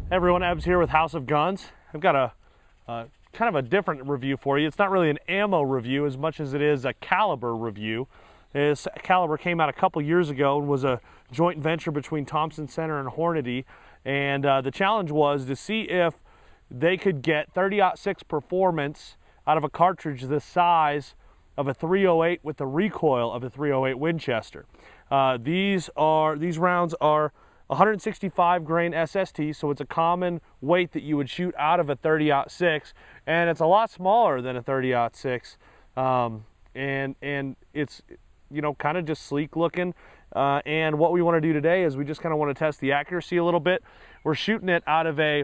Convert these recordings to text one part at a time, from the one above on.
Hey everyone, Ebbs here with House of Guns. I've got a kind of a different review for you. It's not really an ammo review as much as it is a caliber review. This caliber came out a couple years ago and was a joint venture between Thompson Center and Hornady. And the challenge was to see if they could get 30-06 performance out of a cartridge the size of a .308 with the recoil of a .308 Winchester. These rounds are 165 grain SST, so it's a common weight that you would shoot out of a 30-06, and it's a lot smaller than a 30-06, and it's, you know, kind of just sleek looking. And what we want to do today is we just kind of want to test the accuracy a little bit. We're shooting it out of a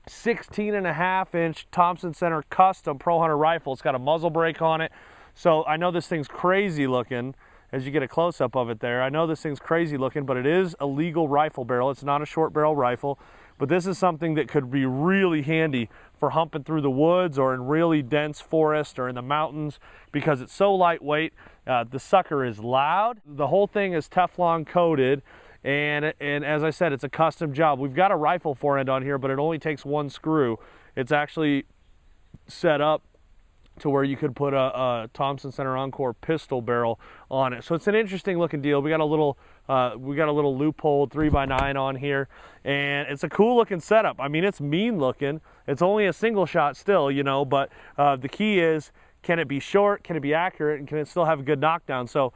16.5-inch Thompson Center custom Pro Hunter rifle. It's got a muzzle brake on it, so I know this thing's crazy looking. As you get a close-up of it there, I know this thing's crazy looking, but it is a legal rifle barrel. It's not a short barrel rifle, but this is something that could be really handy for humping through the woods or in really dense forest or in the mountains because it's so lightweight. The sucker is loud. The whole thing is Teflon coated, and as I said, it's a custom job. We've got a rifle forend on here, but it only takes one screw. It's actually set up to where you could put a Thompson Center Encore pistol barrel on it. So it's an interesting looking deal. We got a little loophole 3x9 on here, and it's a cool looking setup. I mean, it's mean looking. It's only a single shot still, you know, but the key is, can it be short, can it be accurate, and can it still have a good knockdown? So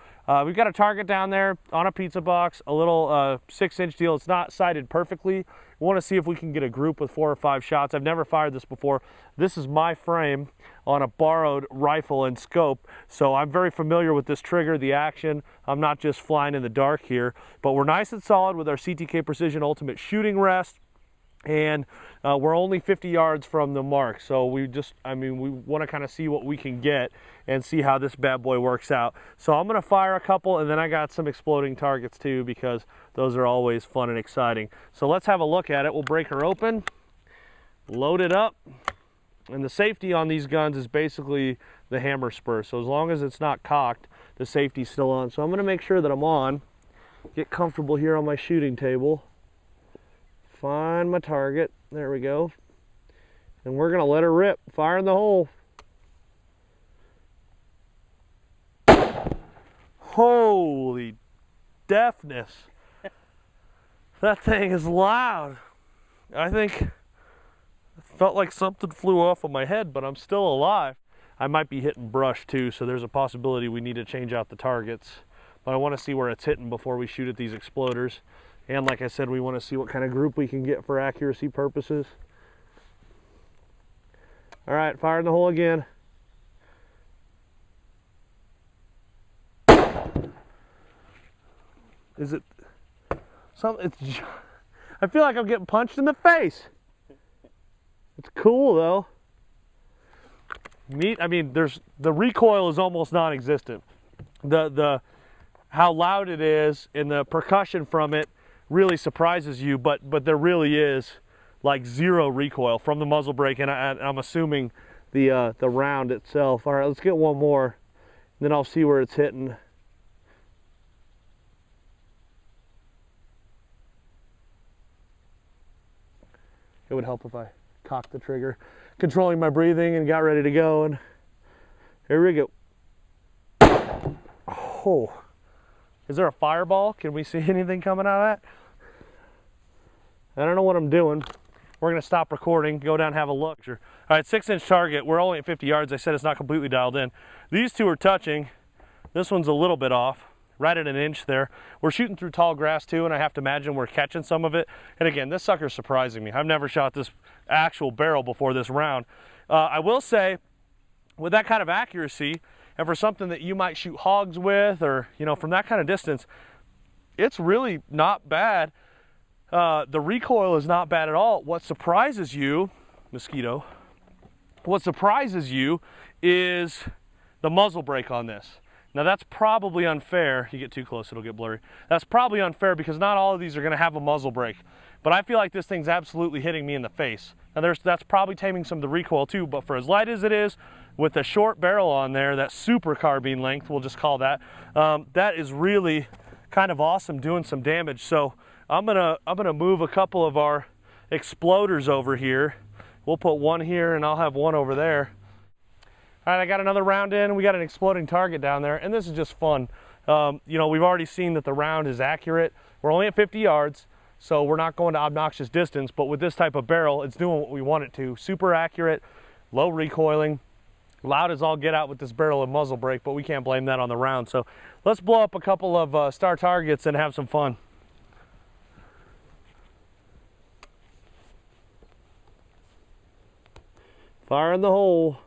we've got a target down there on a pizza box, a little 6-inch deal. It's not sighted perfectly. We want to see if we can get a group with 4 or 5 shots. I've never fired this before. This is my frame on a borrowed rifle and scope, so I'm very familiar with this trigger, the action. I'm not just flying in the dark here, but we're nice and solid with our CTK Precision Ultimate shooting rest. And we're only 50 yards from the mark, so we want to kind of see what we can get and see how this bad boy works out. So I'm going to fire a couple, and then I got some exploding targets too, because those are always fun and exciting. So let's have a look at it. We'll break her open, load it up, and the safety on these guns is basically the hammer spur. So as long as it's not cocked, the safety's still on. So I'm going to make sure that I'm on, get comfortable here on my shooting table. Find my target, there we go, and we're gonna let her rip, fire in the hole. Holy deafness. That thing is loud. I think it felt like something flew off of my head, but I'm still alive. I might be hitting brush too, so there's a possibility we need to change out the targets, but I want to see where it's hitting before we shoot at these exploders. And like I said, we want to see what kind of group we can get for accuracy purposes. All right, fire in the hole again. Is it something? I feel like I'm getting punched in the face. It's cool though. I mean, the recoil is almost non-existent. How loud it is and the percussion from it really surprises you, but there really is like zero recoil from the muzzle brake, and I'm assuming the round itself. All right, let's get one more, then I'll see where it's hitting. It would help if I cocked the trigger, controlling my breathing, and got ready to go, and here we go. Oh, is there a fireball? Can we see anything coming out of that? I don't know what I'm doing. We're gonna stop recording, go down and have a look. All right, 6-inch target. We're only at 50 yards. I said it's not completely dialed in. These two are touching. This one's a little bit off, right at 1 inch there. We're shooting through tall grass too, and I have to imagine we're catching some of it. And again, this sucker's surprising me. I've never shot this actual barrel before this round. I will say, with that kind of accuracy, and for something that you might shoot hogs with, or, you know, from that kind of distance, it's really not bad. The recoil is not bad at all. What surprises you, mosquito, what surprises you is the muzzle brake on this. Now that's probably unfair. You get too close, it'll get blurry. That's probably unfair because not all of these are gonna have a muzzle brake. But I feel like this thing's absolutely hitting me in the face. Now that's probably taming some of the recoil too, but for as light as it is, with a short barrel on there, that super carbine length, we'll just call that, that is really kind of awesome, doing some damage. So I'm gonna move a couple of our exploders over here. We'll put one here and I'll have one over there. All right, I got another round in. We got an exploding target down there, and this is just fun. You know, we've already seen that the round is accurate. We're only at 50 yards, so we're not going to obnoxious distance, but with this type of barrel, it's doing what we want it to. Super accurate, low recoiling, loud as all get out with this barrel and muzzle brake, but we can't blame that on the round. So let's blow up a couple of star targets and have some fun. Fire in the hole.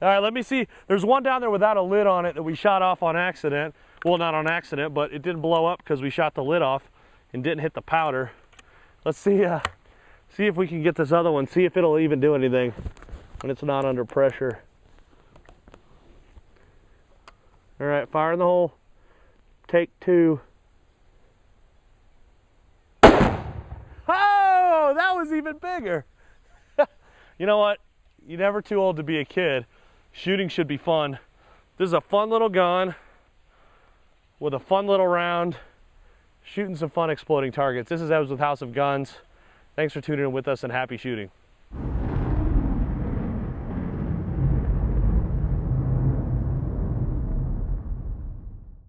All right, let me see. There's one down there without a lid on it that we shot off on accident. Well, not on accident, but it didn't blow up because we shot the lid off and didn't hit the powder. Let's see, see if we can get this other one, see if it'll even do anything when it's not under pressure. All right, fire in the hole. Take two. Oh, that was even bigger. You know what? You're never too old to be a kid. Shooting should be fun. This is a fun little gun with a fun little round, shooting some fun exploding targets. This is Ebbs with House of Guns. Thanks for tuning in with us, and happy shooting.